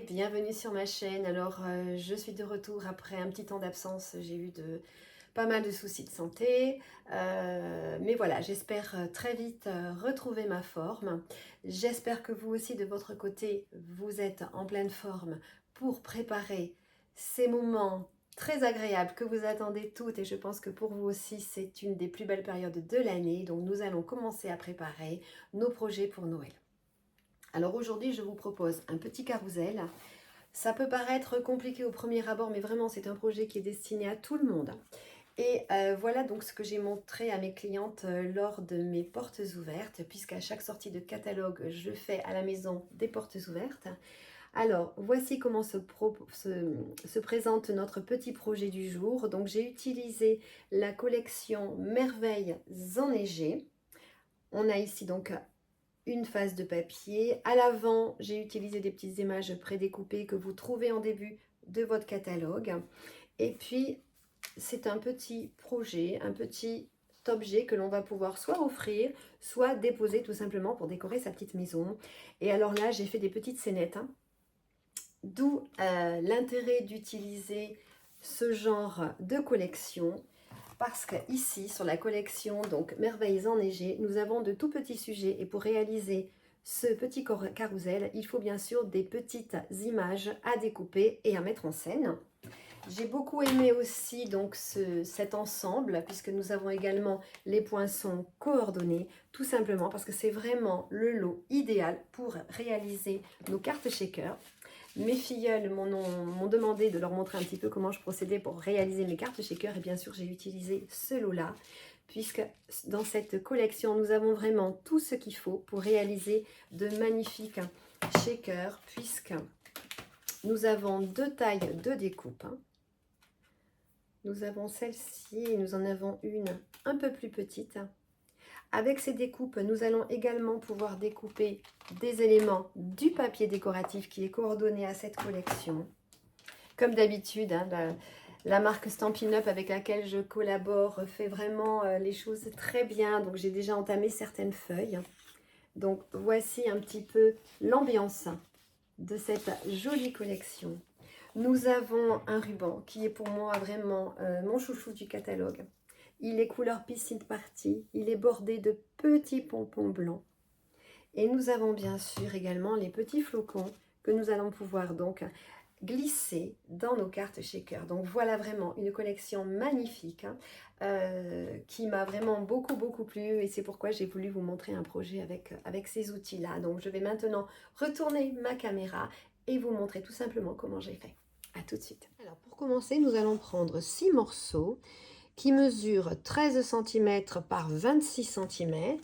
bienvenue sur ma chaîne. Alors, je suis de retour après un petit temps d'absence. J'ai eu pas mal de soucis de santé. Mais voilà, j'espère très vite retrouver ma forme. J'espère que vous aussi, de votre côté, vous êtes en pleine forme pour préparer ces moments très agréables que vous attendez toutes. Et je pense que pour vous aussi, c'est une des plus belles périodes de l'année. Donc, nous allons commencer à préparer nos projets pour Noël. Alors aujourd'hui, je vous propose un petit carrousel. Ça peut paraître compliqué au premier abord, mais vraiment, c'est un projet qui est destiné à tout le monde. Et voilà donc ce que j'ai montré à mes clientes lors de mes portes ouvertes, puisqu'à chaque sortie de catalogue, je fais à la maison des portes ouvertes. Alors, voici comment se présente notre petit projet du jour. Donc, j'ai utilisé la collection Merveilles enneigées. On a ici donc une face de papier. À l'avant, j'ai utilisé des petites images prédécoupées que vous trouvez en début de votre catalogue. Et puis, c'est un petit projet, un petit objet que l'on va pouvoir soit offrir, soit déposer tout simplement pour décorer sa petite maison. Et alors là, j'ai fait des petites scénettes, hein. D'où l'intérêt d'utiliser ce genre de collection. Parce que ici, sur la collection donc Merveilles enneigées, nous avons de tout petits sujets. Et pour réaliser ce petit carrousel, il faut bien sûr des petites images à découper et à mettre en scène. J'ai beaucoup aimé aussi donc cet ensemble, puisque nous avons également les poinçons coordonnés, tout simplement parce que c'est vraiment le lot idéal pour réaliser nos cartes shaker. Mes filleules m'ont demandé de leur montrer un petit peu comment je procédais pour réaliser mes cartes shaker. Et bien sûr, j'ai utilisé ce lot-là, puisque dans cette collection, nous avons vraiment tout ce qu'il faut pour réaliser de magnifiques shakers, puisque nous avons deux tailles de découpe. Nous avons celle-ci et nous en avons une un peu plus petite. Avec ces découpes, nous allons également pouvoir découper des éléments du papier décoratif qui est coordonné à cette collection. Comme d'habitude, hein, la marque Stampin' Up avec laquelle je collabore fait vraiment les choses très bien. Donc, j'ai déjà entamé certaines feuilles. Donc, voici un petit peu l'ambiance de cette jolie collection. Nous avons un ruban qui est pour moi vraiment mon chouchou du catalogue. Il est couleur piscine party, il est bordé de petits pompons blancs. Et nous avons bien sûr également les petits flocons que nous allons pouvoir donc glisser dans nos cartes shaker. Donc voilà vraiment une collection magnifique hein, qui m'a vraiment beaucoup plu et c'est pourquoi j'ai voulu vous montrer un projet avec ces outils-là. Donc je vais maintenant retourner ma caméra et vous montrer tout simplement comment j'ai fait. A tout de suite. Alors pour commencer, nous allons prendre 6 morceaux qui mesurent 13 cm par 26 cm.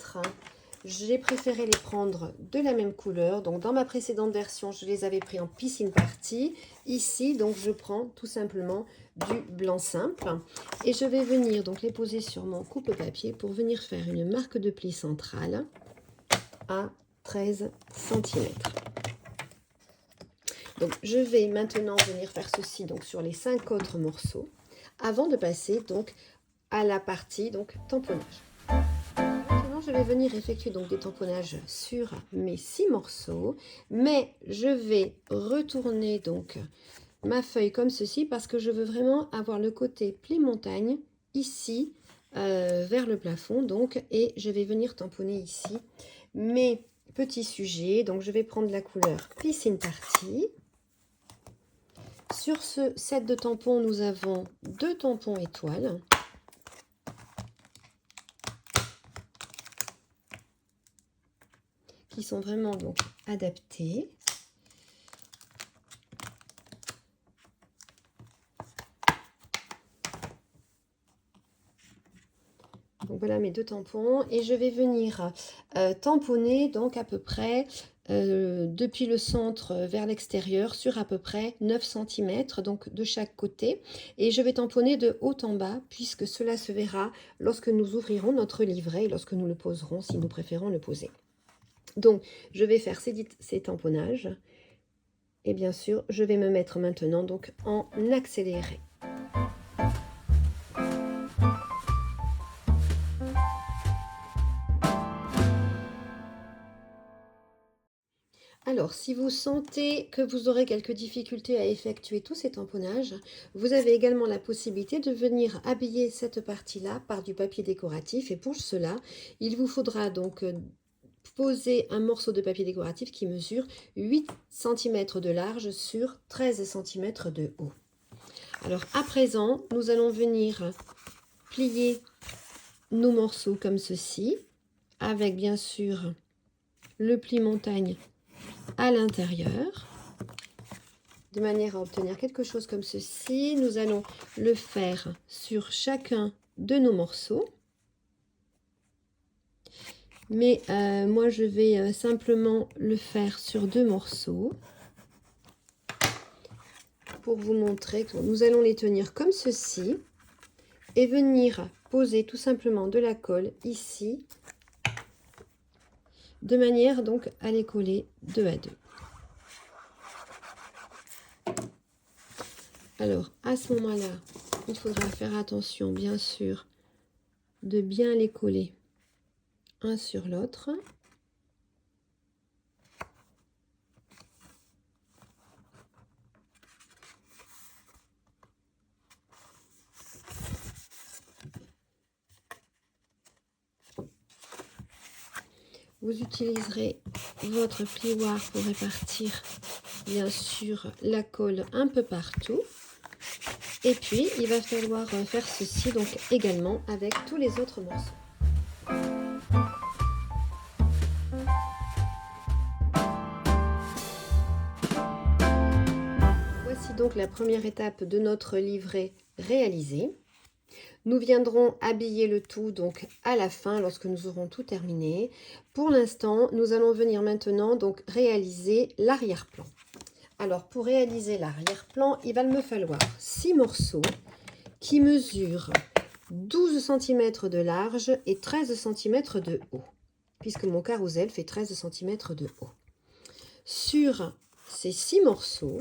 J'ai préféré les prendre de la même couleur. Donc, dans ma précédente version, je les avais pris en piscine party. Ici, donc, je prends tout simplement du blanc simple. Et je vais venir donc les poser sur mon coupe-papier pour venir faire une marque de pli centrale à 13 cm. Donc, je vais maintenant venir faire ceci donc, sur les 5 autres morceaux avant de passer donc à la partie donc tamponnage. Je vais venir effectuer donc des tamponnages sur mes 6 morceaux, mais je vais retourner donc ma feuille comme ceci parce que je veux vraiment avoir le côté pli montagne ici vers le plafond donc et je vais venir tamponner ici mes petits sujets. Donc je vais prendre la couleur piscine party. Sur ce set de tampons, nous avons 2 tampons étoiles. Qui sont vraiment donc adaptés. Donc voilà mes 2 tampons et je vais venir tamponner donc à peu près depuis le centre vers l'extérieur sur à peu près 9 cm donc de chaque côté et je vais tamponner de haut en bas puisque cela se verra lorsque nous ouvrirons notre livret et lorsque nous le poserons si nous préférons le poser. Donc, je vais faire ces tamponnages. Et bien sûr, je vais me mettre maintenant donc en accéléré. Alors, si vous sentez que vous aurez quelques difficultés à effectuer tous ces tamponnages, vous avez également la possibilité de venir habiller cette partie-là par du papier décoratif. Et pour cela, il vous faudra donc poser un morceau de papier décoratif qui mesure 8 cm de large sur 13 cm de haut. Alors, à présent, nous allons venir plier nos morceaux comme ceci, avec bien sûr le pli montagne à l'intérieur, de manière à obtenir quelque chose comme ceci. Nous allons le faire sur chacun de nos morceaux. Mais moi, je vais simplement le faire sur 2 morceaux pour vous montrer que nous allons les tenir comme ceci et venir poser tout simplement de la colle ici, de manière donc à les coller 2 à 2. Alors, à ce moment-là, il faudra faire attention, bien sûr, de bien les coller un sur l'autre. Vous utiliserez votre plioir pour répartir, bien sûr, la colle un peu partout. Et puis, il va falloir faire ceci donc également avec tous les autres morceaux. Voici donc la première étape de notre livret réalisé. Nous viendrons habiller le tout donc à la fin lorsque nous aurons tout terminé. Pour l'instant, nous allons venir maintenant donc réaliser l'arrière-plan. Alors, pour réaliser l'arrière-plan, il va me falloir 6 morceaux qui mesurent 12 cm de large et 13 cm de haut, puisque mon carrousel fait 13 cm de haut. Sur ces 6 morceaux,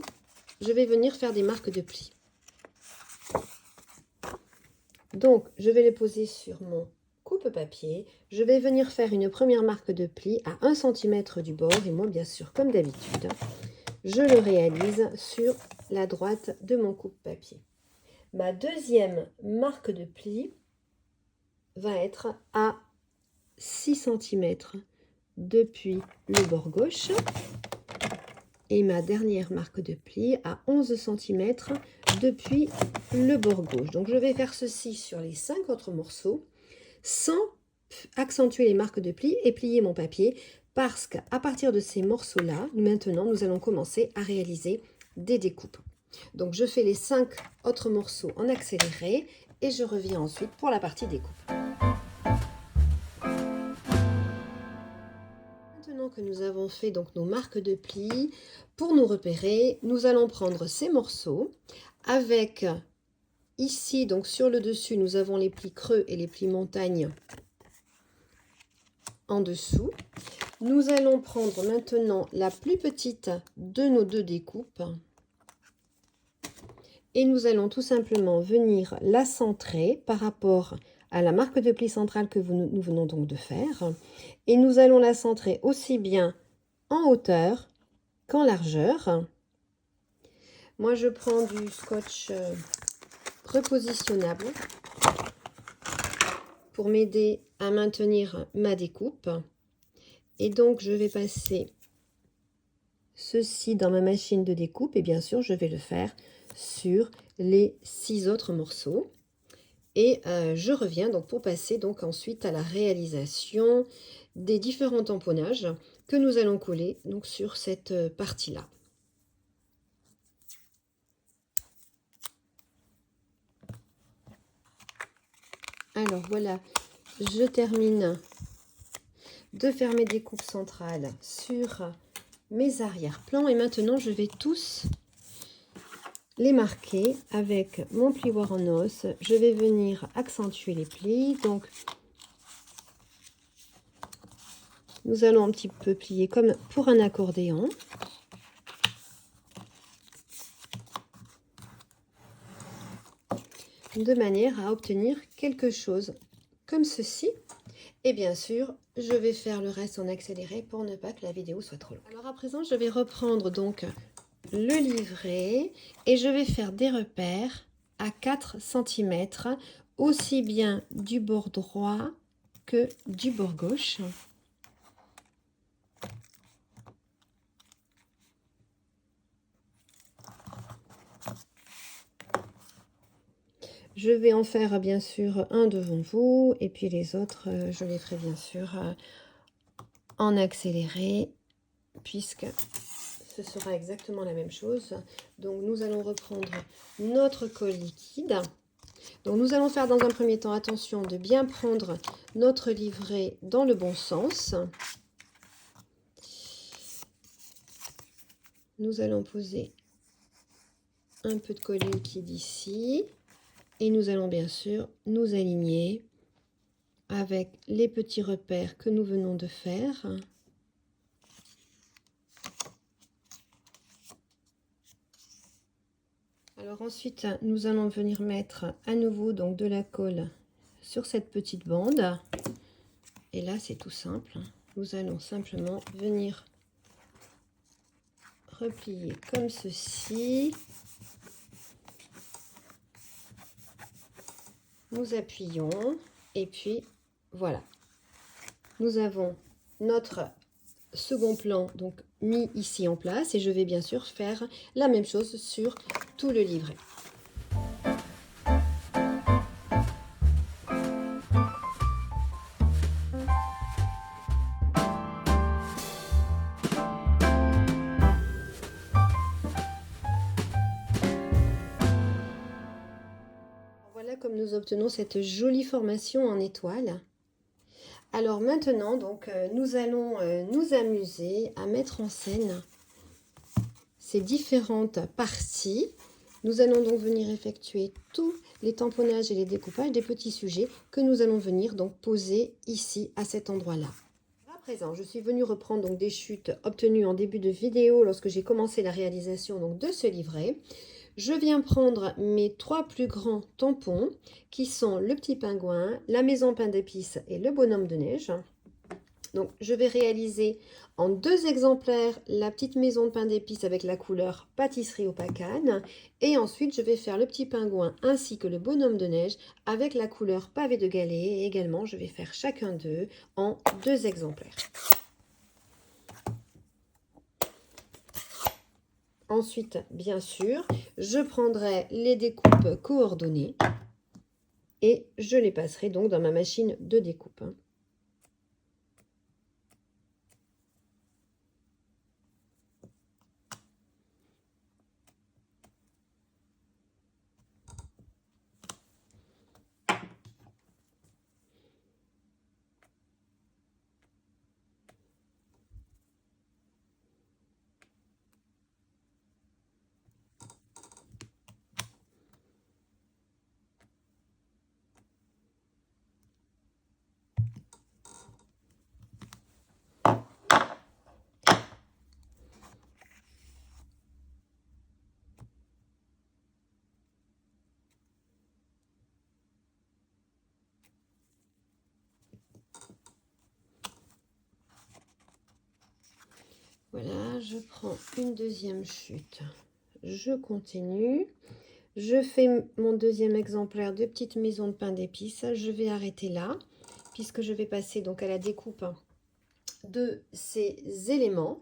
je vais venir faire des marques de pli. Donc, je vais les poser sur mon coupe-papier. Je vais venir faire une première marque de pli à 1 cm du bord. Et moi, bien sûr, comme d'habitude, je le réalise sur la droite de mon coupe-papier. Ma deuxième marque de pli va être à 6 cm depuis le bord gauche. Et ma dernière marque de pli à 11 cm depuis le bord gauche. Donc, je vais faire ceci sur les 5 autres morceaux sans accentuer les marques de pli et plier mon papier, parce qu'à partir de ces morceaux-là, maintenant, nous allons commencer à réaliser des découpes. Donc, je fais les 5 autres morceaux en accéléré et je reviens ensuite pour la partie découpe. Maintenant que nous avons fait donc nos marques de pli, pour nous repérer, nous allons prendre ces morceaux avec ici, donc sur le dessus, nous avons les plis creux et les plis montagne en dessous. Nous allons prendre maintenant la plus petite de nos 2 découpes et nous allons tout simplement venir la centrer par rapport à la marque de pli centrale que nous venons donc de faire. Et nous allons la centrer aussi bien en hauteur qu'en largeur. Moi, je prends du scotch repositionnable pour m'aider à maintenir ma découpe. Et donc, je vais passer ceci dans ma machine de découpe et bien sûr, je vais le faire sur les 6 autres morceaux. Et je reviens donc pour passer donc ensuite à la réalisation des différents tamponnages que nous allons coller donc sur cette partie-là. Alors voilà, je termine de faire mes découpes centrales sur mes arrière-plans et maintenant je vais tous les marquer avec mon plioir en os. Je vais venir accentuer les plis. Donc, nous allons un petit peu plier comme pour un accordéon. De manière à obtenir quelque chose comme ceci. Et bien sûr, je vais faire le reste en accéléré pour ne pas que la vidéo soit trop longue. Alors à présent, je vais reprendre donc le livret et je vais faire des repères à 4 cm, aussi bien du bord droit que du bord gauche. Je vais en faire bien sûr un devant vous et puis les autres, je les ferai bien sûr en accéléré puisque ce sera exactement la même chose. Donc nous allons reprendre notre colle liquide. Donc nous allons faire dans un premier temps attention de bien prendre notre livret dans le bon sens. Nous allons poser un peu de colle liquide ici et nous allons bien sûr nous aligner avec les petits repères que nous venons de faire. Alors ensuite, nous allons venir mettre à nouveau donc de la colle sur cette petite bande. Et là, c'est tout simple. Nous allons simplement venir replier comme ceci. Nous appuyons et puis voilà. Nous avons notre second plan donc mis ici en place et je vais bien sûr faire la même chose sur tout le livret. Voilà comme nous obtenons cette jolie formation en étoile. Alors maintenant, donc, nous allons nous amuser à mettre en scène ces différentes parties. Nous allons donc venir effectuer tous les tamponnages et les découpages des petits sujets que nous allons venir donc poser ici à cet endroit-là. À présent, je suis venue reprendre donc des chutes obtenues en début de vidéo lorsque j'ai commencé la réalisation donc de ce livret. Je viens prendre mes 3 plus grands tampons qui sont le petit pingouin, la maison pain d'épices et le bonhomme de neige. Donc je vais réaliser en 2 exemplaires la petite maison de pain d'épices avec la couleur pâtisserie au pacane et ensuite je vais faire le petit pingouin ainsi que le bonhomme de neige avec la couleur pavé de galets et également je vais faire chacun d'eux en 2 exemplaires. Ensuite, bien sûr, je prendrai les découpes coordonnées et je les passerai donc dans ma machine de découpe. Voilà, je prends une deuxième chute, je continue, je fais mon deuxième exemplaire de petite maison de pain d'épices, je vais arrêter là, puisque je vais passer donc à la découpe de ces éléments,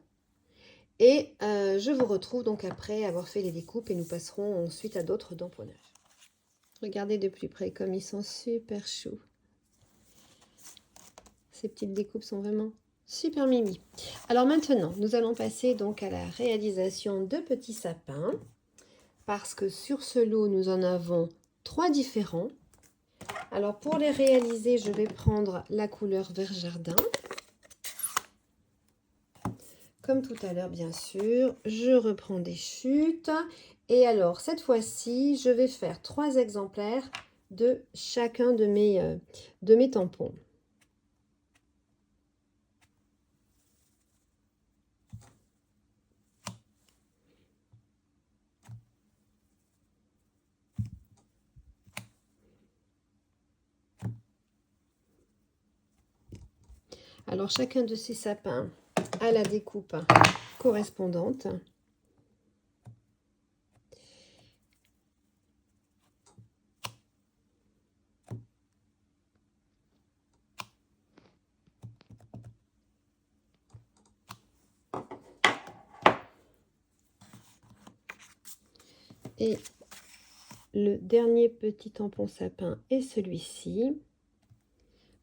et je vous retrouve donc après avoir fait les découpes, et nous passerons ensuite à d'autres tamponnages. Regardez de plus près comme ils sont super choux. Ces petites découpes sont vraiment super mimi. Alors maintenant, nous allons passer donc à la réalisation de petits sapins. Parce que sur ce lot, nous en avons 3 différents. Alors pour les réaliser, je vais prendre la couleur vert jardin. Comme tout à l'heure, bien sûr, je reprends des chutes. Et alors, cette fois-ci, je vais faire 3 exemplaires de chacun de mes tampons. Alors chacun de ces sapins a la découpe correspondante. Et le dernier petit tampon sapin est celui-ci.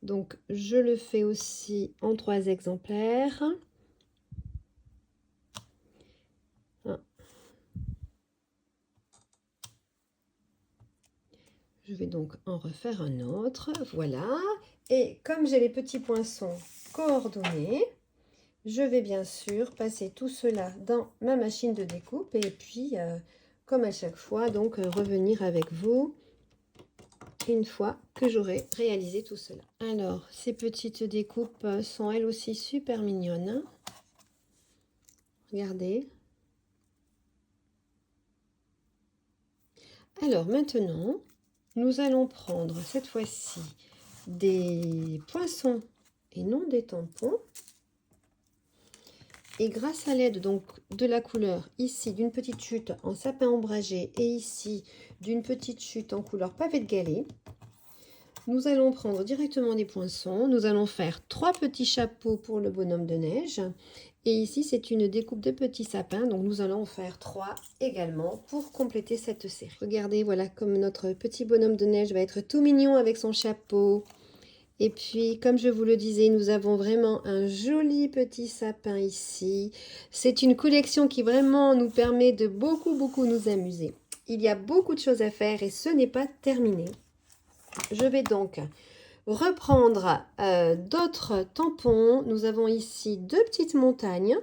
Donc, je le fais aussi en 3 exemplaires. Je vais donc en refaire un autre. Voilà. Et comme j'ai les petits poinçons coordonnés, je vais bien sûr passer tout cela dans ma machine de découpe. Et puis, comme à chaque fois, donc revenir avec vous une fois que j'aurai réalisé tout cela. Alors, ces petites découpes sont elles aussi super mignonnes. Regardez. Alors maintenant, nous allons prendre cette fois-ci des poinçons et non des tampons. Et grâce à l'aide donc de la couleur ici d'une petite chute en sapin ombragé et ici d'une petite chute en couleur pavé de Galets, nous allons prendre directement des poinçons. Nous allons faire 3 petits chapeaux pour le bonhomme de neige. Et ici, c'est une découpe de petits sapins. Donc, nous allons en faire 3 également pour compléter cette série. Regardez, voilà comme notre petit bonhomme de neige va être tout mignon avec son chapeau. Et puis, comme je vous le disais, nous avons vraiment un joli petit sapin ici. C'est une collection qui vraiment nous permet de beaucoup nous amuser. Il y a beaucoup de choses à faire et ce n'est pas terminé. Je vais donc reprendre d'autres tampons. Nous avons ici 2 petites montagnes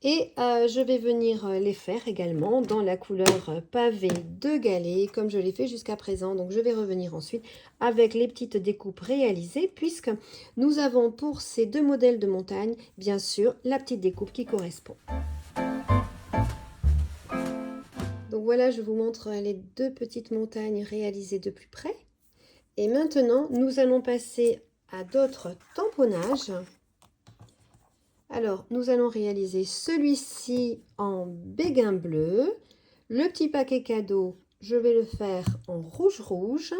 et je vais venir les faire également dans la couleur pavé de Galets comme je l'ai fait jusqu'à présent. Donc je vais revenir ensuite avec les petites découpes réalisées puisque nous avons pour ces 2 modèles de montagne bien sûr la petite découpe qui correspond. Donc voilà, je vous montre les 2 petites montagnes réalisées de plus près. Et maintenant, nous allons passer à d'autres tamponnages. Alors, nous allons réaliser celui-ci en béguin bleu. Le petit paquet cadeau, je vais le faire en rouge.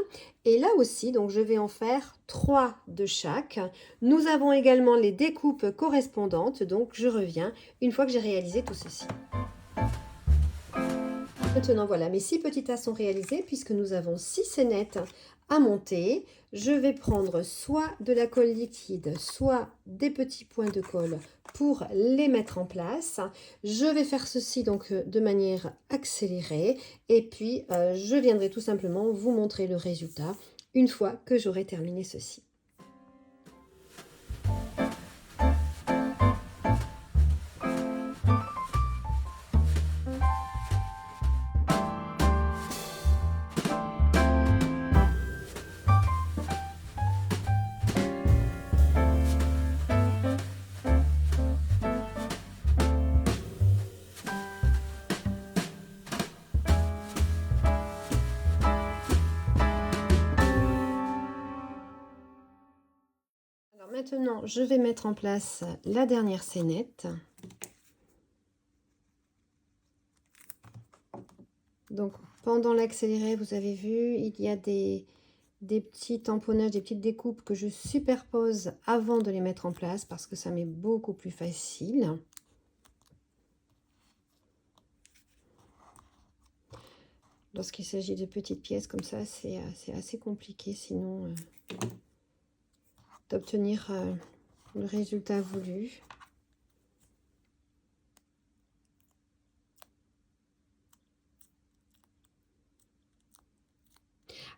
Et là aussi, donc je vais en faire 3 de chaque. Nous avons également les découpes correspondantes. Donc, je reviens une fois que j'ai réalisé tout ceci. Maintenant, voilà, mes 6 petits tas sont réalisés puisque nous avons 6 scénettes à monter. Je vais prendre soit de la colle liquide, soit des petits points de colle pour les mettre en place. Je vais faire ceci donc de manière accélérée et puis je viendrai tout simplement vous montrer le résultat une fois que j'aurai terminé ceci. Alors maintenant, je vais mettre en place la dernière scénette. Donc, pendant l'accéléré, vous avez vu, il y a des petits tamponnages, des petites découpes que je superpose avant de les mettre en place parce que ça m'est beaucoup plus facile. Lorsqu'il s'agit de petites pièces comme ça, c'est assez compliqué sinon d'obtenir le résultat voulu.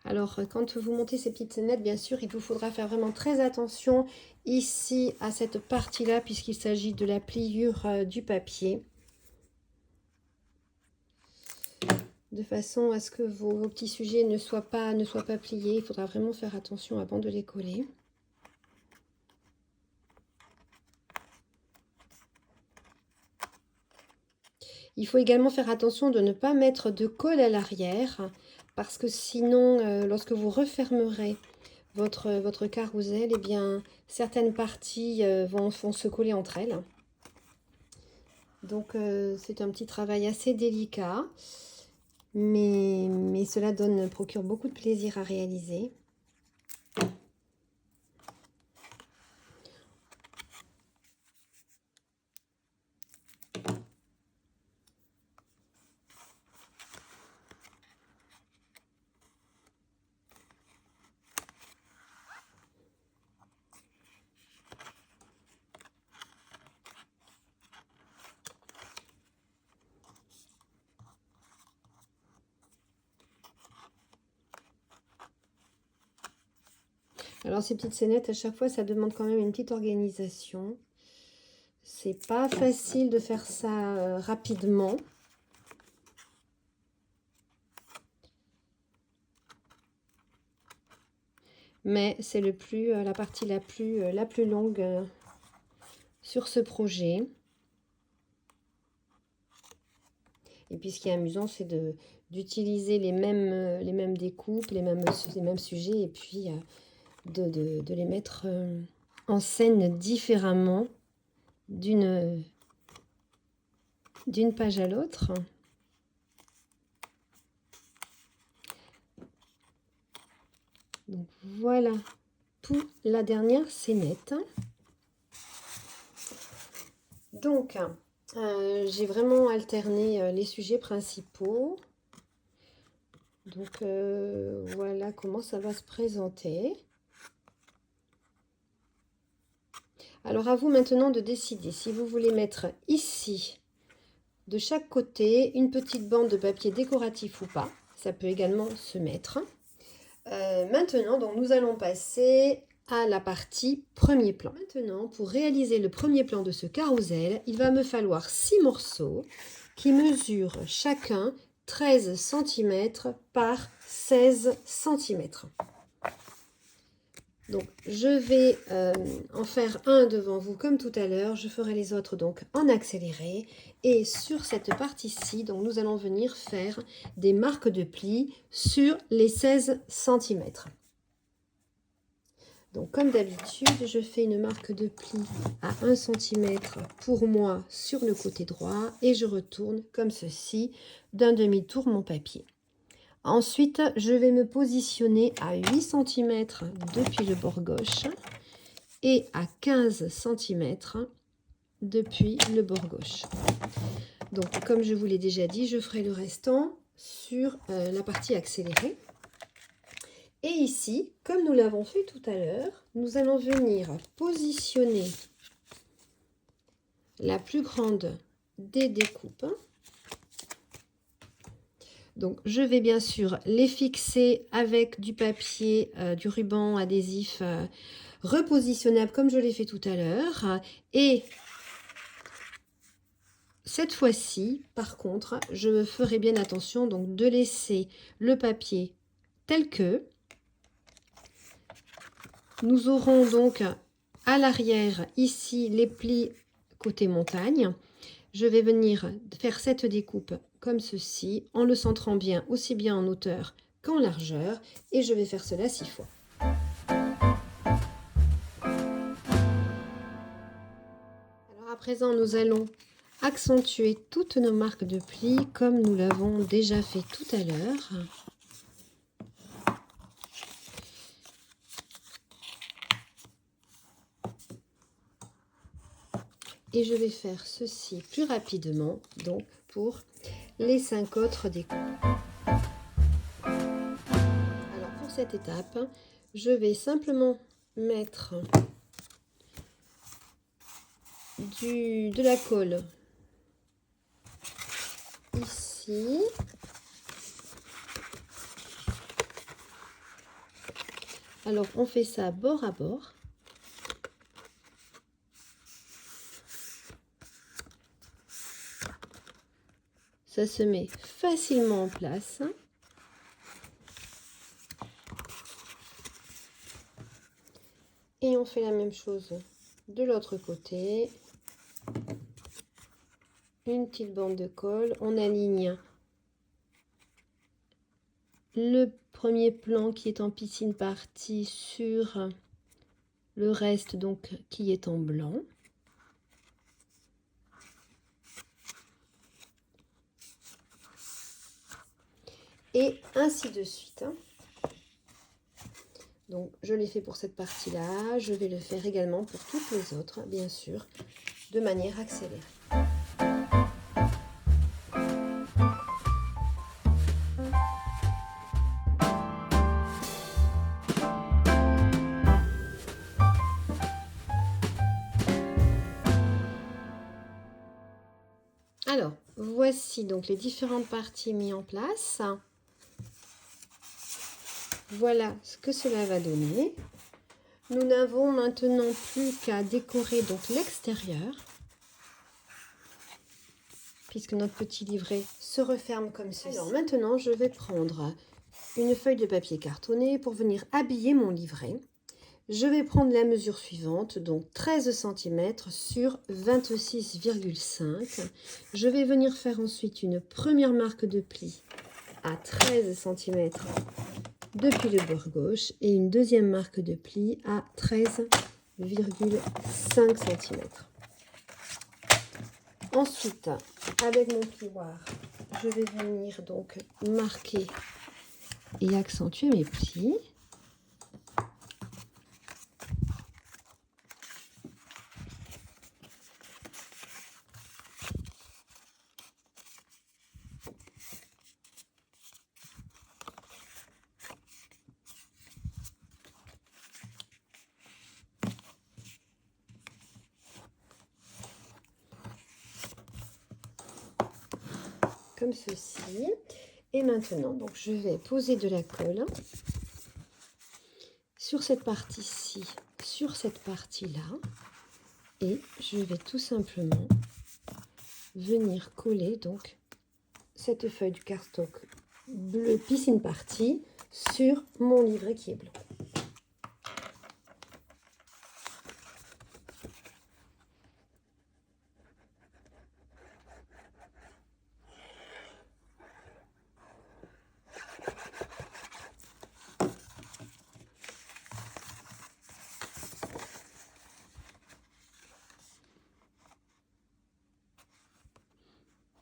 Alors, quand vous montez ces petites scénettes, bien sûr, il vous faudra faire vraiment très attention ici à cette partie-là, puisqu'il s'agit de la pliure du papier. De façon à ce que vos petits sujets ne soient pas pliés. Il faudra vraiment faire attention avant de les coller. Il faut également faire attention de ne pas mettre de colle à l'arrière, parce que sinon, lorsque vous refermerez votre carrousel, eh bien, certaines parties vont se coller entre elles. Donc, c'est un petit travail assez délicat, mais cela procure beaucoup de plaisir à réaliser. Alors ces petites scénettes, à chaque fois, ça demande quand même une petite organisation. C'est pas facile de faire ça rapidement. Mais c'est la partie la plus longue sur ce projet. Et puis ce qui est amusant, c'est d'utiliser les mêmes découpes, les mêmes sujets, et puis de les mettre en scène différemment d'une page à l'autre. Donc voilà pour la dernière scénette. Donc j'ai vraiment alterné les sujets principaux. Donc voilà comment ça va se présenter. Alors à vous maintenant de décider si vous voulez mettre ici de chaque côté une petite bande de papier décoratif ou pas. Ça peut également se mettre. Maintenant, donc, nous allons passer à la partie premier plan. Maintenant, pour réaliser le premier plan de ce carrousel, il va me falloir 6 morceaux qui mesurent chacun 13 cm par 16 cm. Donc, je vais en faire un devant vous comme tout à l'heure. Je ferai les autres donc en accéléré. Et sur cette partie-ci, donc nous allons venir faire des marques de plis sur les 16 cm. Donc, comme d'habitude, je fais une marque de pli à 1 cm pour moi sur le côté droit et je retourne comme ceci d'un demi-tour mon papier. Ensuite, je vais me positionner à 8 cm depuis le bord gauche et à 15 cm depuis le bord gauche. Donc, comme je vous l'ai déjà dit, je ferai le restant sur la partie accélérée. Et ici, comme nous l'avons fait tout à l'heure, nous allons venir positionner la plus grande des découpes. Donc, je vais bien sûr les fixer avec du papier, du ruban adhésif repositionnable comme je l'ai fait tout à l'heure. Et cette fois-ci, par contre, je ferai bien attention donc de laisser le papier tel que. Nous aurons donc à l'arrière ici les plis côté montagne. Je vais venir faire cette découpe comme ceci, en le centrant bien, aussi bien en hauteur qu'en largeur. Et je vais faire cela 6 fois. Alors à présent, nous allons accentuer toutes nos marques de plis comme nous l'avons déjà fait tout à l'heure. Et je vais faire ceci plus rapidement, donc pour les 5 autres découpes. Alors pour cette étape, je vais simplement mettre de la colle ici. Alors on fait ça bord à bord. Ça se met facilement en place. Et on fait la même chose de l'autre côté. Une petite bande de colle. On aligne le premier plan qui est en piscine partie sur le reste donc qui est en blanc. Et ainsi de suite. Donc je l'ai fait pour cette partie-là, je vais le faire également pour toutes les autres, bien sûr, de manière accélérée. Alors, voici donc les différentes parties mises en place. Voilà ce que cela va donner. Nous n'avons maintenant plus qu'à décorer donc l'extérieur, puisque notre petit livret se referme comme ceci. Alors maintenant, je vais prendre une feuille de papier cartonné pour venir habiller mon livret. Je vais prendre la mesure suivante, donc 13 cm sur 26,5. Je vais venir faire ensuite une première marque de pli à 13 cm depuis le bord gauche et une deuxième marque de pli à 13,5 cm. Ensuite, avec mon plioir, je vais venir donc marquer et accentuer mes plis. Comme ceci. Et maintenant, donc, je vais poser de la colle sur cette partie-ci, sur cette partie-là. Et je vais tout simplement venir coller donc cette feuille du cardstock bleu piscine partie sur mon livret qui est blanc.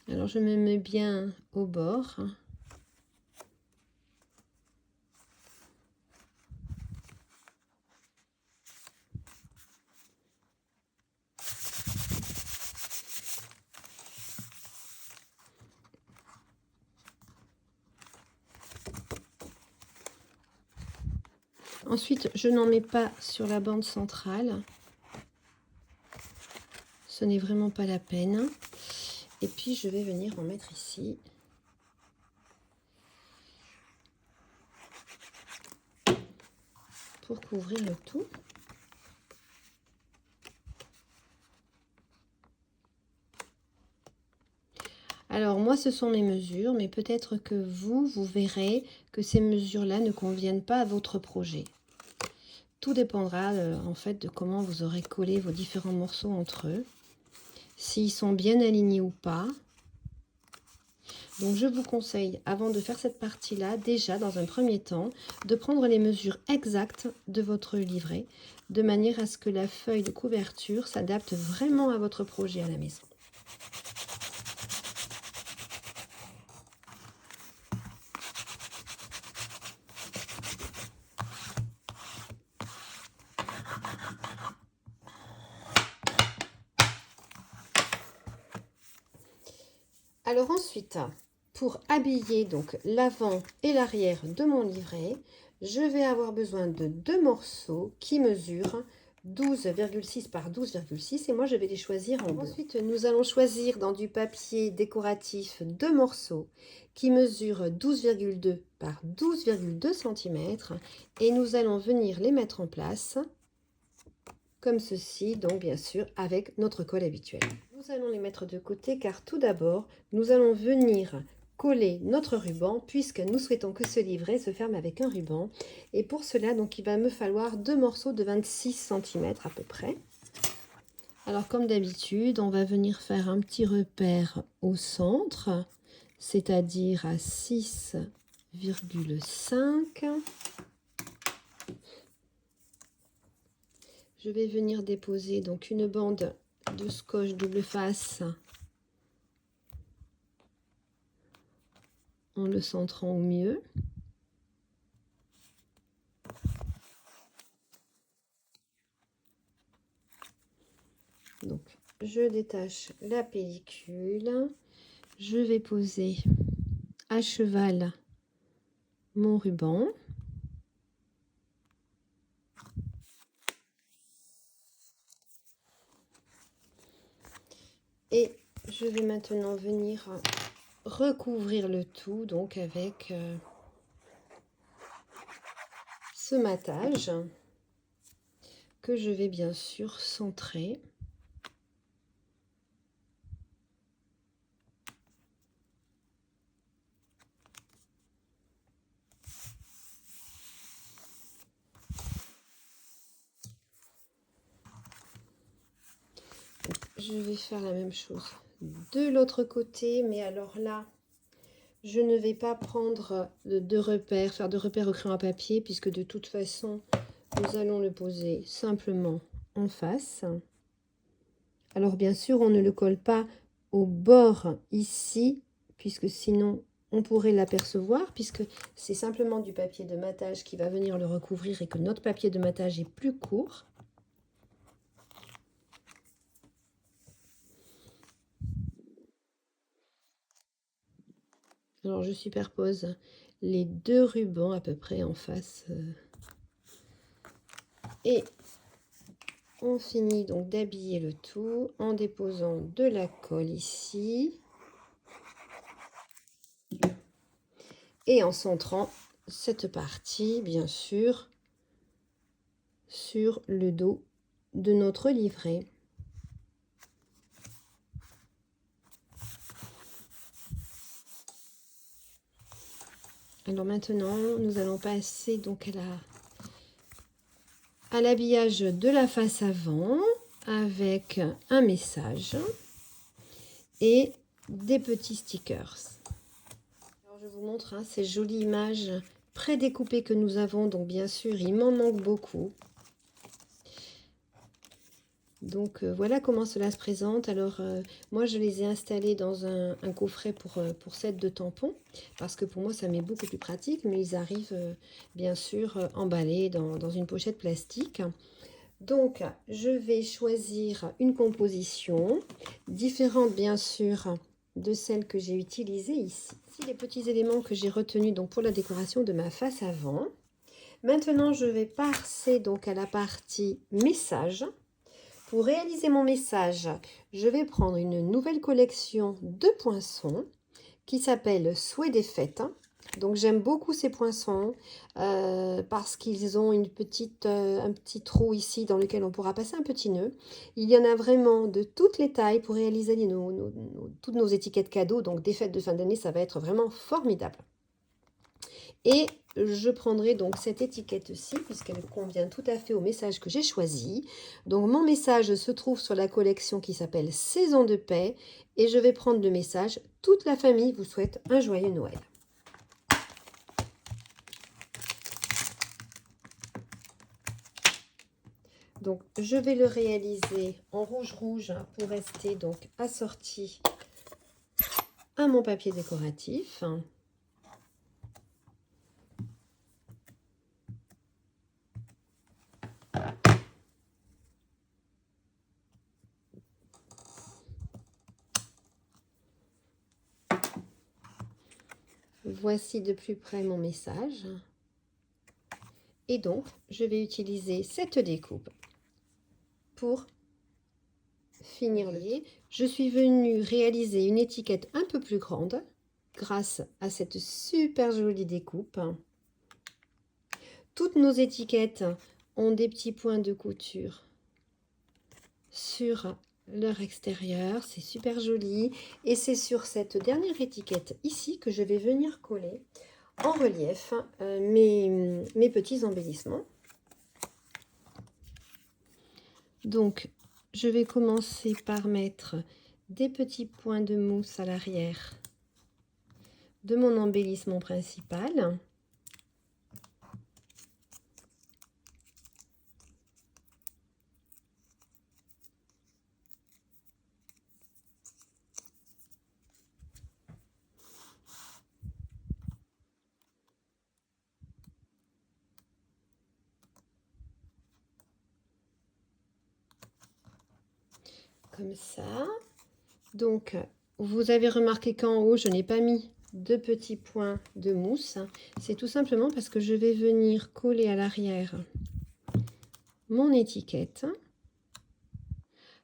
Alors je me mets bien au bord. Ensuite, je n'en mets pas sur la bande centrale. Ce n'est vraiment pas la peine. Et puis, je vais venir en mettre ici. Pour couvrir le tout. Alors, moi, ce sont mes mesures, mais peut-être que vous verrez que ces mesures-là ne conviennent pas à votre projet. Tout dépendra en fait de comment vous aurez collé vos différents morceaux entre eux, s'ils sont bien alignés ou pas. Donc je vous conseille, avant de faire cette partie-là, déjà dans un premier temps, de prendre les mesures exactes de votre livret, de manière à ce que la feuille de couverture s'adapte vraiment à votre projet à la maison. Alors ensuite, pour habiller donc l'avant et l'arrière de mon livret, je vais avoir besoin de deux morceaux qui mesurent 12,6 par 12,6 et moi je vais les choisir en bleu. Ensuite, nous allons choisir dans du papier décoratif deux morceaux qui mesurent 12,2 par 12,2 cm et nous allons venir les mettre en place comme ceci, donc bien sûr avec notre colle habituelle. Nous allons les mettre de côté car tout d'abord, nous allons venir coller notre ruban puisque nous souhaitons que ce livret se ferme avec un ruban. Et pour cela, donc, il va me falloir deux morceaux de 26 cm à peu près. Alors comme d'habitude, on va venir faire un petit repère au centre, c'est-à-dire à 6 Je vais venir déposer donc une bande de scotch double face en le centrant au mieux. Donc, je détache la pellicule. Je vais poser à cheval mon ruban. Et je vais maintenant venir recouvrir le tout donc avec ce matage que je vais bien sûr centrer. Je vais faire la même chose de l'autre côté, mais alors là, je ne vais pas prendre de repères, faire de repères au crayon à papier, puisque de toute façon, nous allons le poser simplement en face. Alors bien sûr, on ne le colle pas au bord ici, puisque sinon on pourrait l'apercevoir, puisque c'est simplement du papier de matage qui va venir le recouvrir et que notre papier de matage est plus court. Alors je superpose les deux rubans à peu près en face. Et on finit donc d'habiller le tout en déposant de la colle ici. Et en centrant cette partie, bien sûr, sur le dos de notre livret. Alors maintenant, nous allons passer donc à l'habillage de la face avant avec un message et des petits stickers. Alors je vous montre ces jolies images prédécoupées que nous avons. Donc bien sûr, il m'en manque beaucoup. Donc voilà comment cela se présente. Alors moi je les ai installés dans un coffret pour set de tampons, parce que pour moi ça m'est beaucoup plus pratique, mais ils arrivent bien sûr emballés dans une pochette plastique. Donc je vais choisir une composition différente bien sûr de celle que j'ai utilisée ici. Ici les petits éléments que j'ai retenus donc pour la décoration de ma face avant. Maintenant je vais passer donc à la partie message. Pour réaliser mon message, je vais prendre une nouvelle collection de poinçons qui s'appelle Souhait des fêtes. Donc j'aime beaucoup ces poinçons parce qu'ils ont un petit trou ici dans lequel on pourra passer un petit nœud. Il y en a vraiment de toutes les tailles pour réaliser toutes nos étiquettes cadeaux. Donc des fêtes de fin d'année, ça va être vraiment formidable. Et je prendrai donc cette étiquette-ci, puisqu'elle convient tout à fait au message que j'ai choisi. Donc mon message se trouve sur la collection qui s'appelle Saison de paix. Et je vais prendre le message « Toute la famille vous souhaite un joyeux Noël ». Donc je vais le réaliser en rouge-rouge pour rester donc assorti à mon papier décoratif. Voici de plus près mon message. Et donc, je vais utiliser cette découpe pour finir le tout. Je suis venue réaliser une étiquette un peu plus grande grâce à cette super jolie découpe. Toutes nos étiquettes ont des petits points de couture sur leur extérieur, c'est super joli. Et c'est sur cette dernière étiquette ici que je vais venir coller en relief mes petits embellissements. Donc, je vais commencer par mettre des petits points de mousse à l'arrière de mon embellissement principal. Comme ça. Donc, vous avez remarqué qu'en haut, je n'ai pas mis de petits points de mousse. C'est tout simplement parce que je vais venir coller à l'arrière mon étiquette.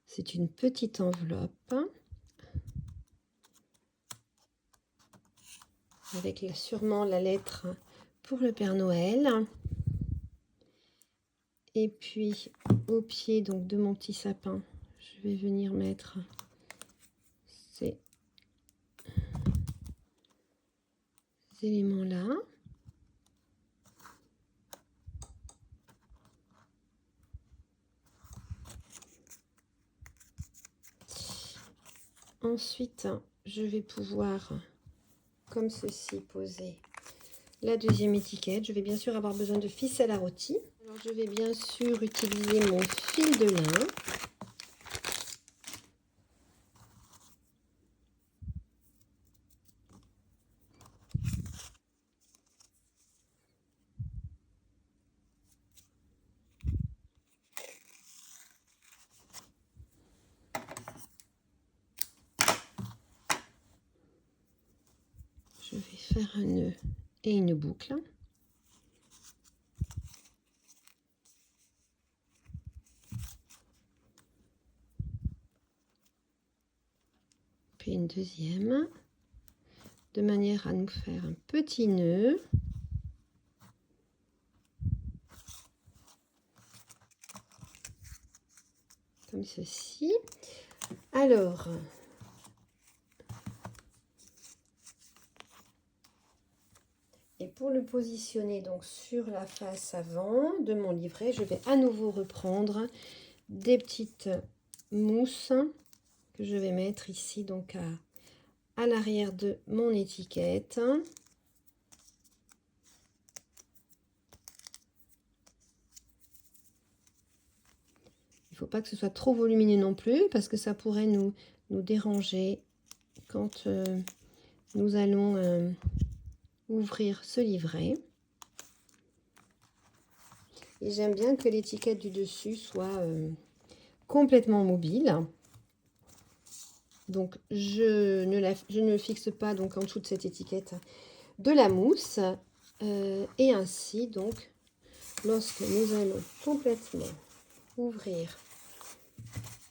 C'est une petite enveloppe avec sûrement la lettre pour le Père Noël. Et puis, au pied donc, de mon petit sapin, je vais venir mettre ces éléments-là. Ensuite, je vais pouvoir, comme ceci, poser la deuxième étiquette. Je vais bien sûr avoir besoin de ficelle à rôti. Alors, je vais bien sûr utiliser mon fil de lin. Je vais faire un nœud et une boucle. Puis une deuxième, de manière à nous faire un petit nœud. Comme ceci. Alors, et pour le positionner donc sur la face avant de mon livret, je vais à nouveau reprendre des petites mousses que je vais mettre ici donc à l'arrière de mon étiquette. Il ne faut pas que ce soit trop volumineux non plus parce que ça pourrait nous déranger quand nous allons ouvrir ce livret. Et j'aime bien que l'étiquette du dessus soit complètement mobile. Donc je ne fixe pas donc en dessous de cette étiquette de la mousse. Et ainsi donc lorsque nous allons complètement ouvrir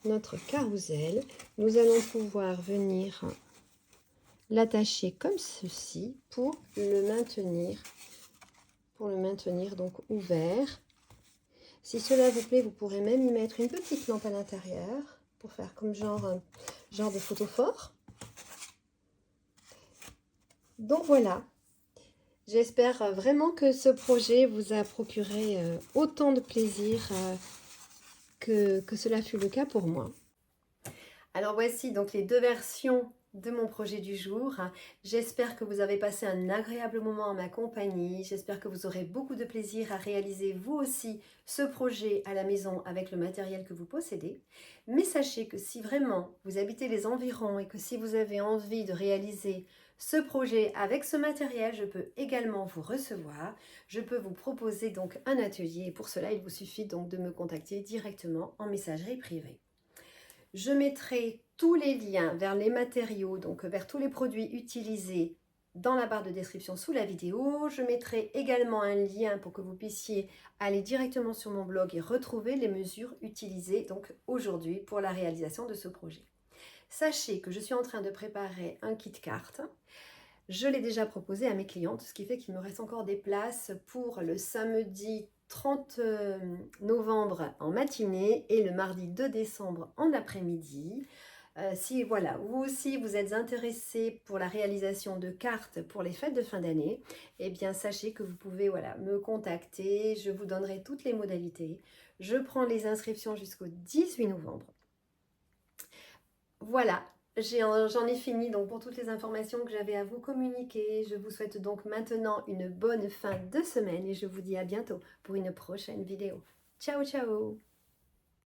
notre carrousel, nous allons pouvoir venir l'attacher comme ceci pour le maintenir donc ouvert. Si cela vous plaît, vous pourrez même y mettre une petite lampe à l'intérieur pour faire comme genre de photophore. Donc voilà, j'espère vraiment que ce projet vous a procuré autant de plaisir que cela fut le cas pour moi. Alors voici donc les deux versions de mon projet du jour. J'espère que vous avez passé un agréable moment en ma compagnie. J'espère que vous aurez beaucoup de plaisir à réaliser vous aussi ce projet à la maison avec le matériel que vous possédez. Mais sachez que si vraiment vous habitez les environs et que si vous avez envie de réaliser ce projet avec ce matériel, je peux également vous recevoir. Je peux vous proposer donc un atelier et pour cela, il vous suffit donc de me contacter directement en messagerie privée. Je mettrai tous les liens vers les matériaux, donc vers tous les produits utilisés dans la barre de description sous la vidéo. Je mettrai également un lien pour que vous puissiez aller directement sur mon blog et retrouver les mesures utilisées donc aujourd'hui pour la réalisation de ce projet. Sachez que je suis en train de préparer un kit carte. Je l'ai déjà proposé à mes clientes, ce qui fait qu'il me reste encore des places pour le samedi 30 novembre en matinée et le mardi 2 décembre en après-midi. Si voilà, vous aussi vous êtes intéressé pour la réalisation de cartes pour les fêtes de fin d'année, eh bien sachez que vous pouvez me contacter, je vous donnerai toutes les modalités. Je prends les inscriptions jusqu'au 18 novembre. Voilà, J'en ai fini donc pour toutes les informations que j'avais à vous communiquer. Je vous souhaite donc maintenant une bonne fin de semaine et je vous dis à bientôt pour une prochaine vidéo. Ciao ciao!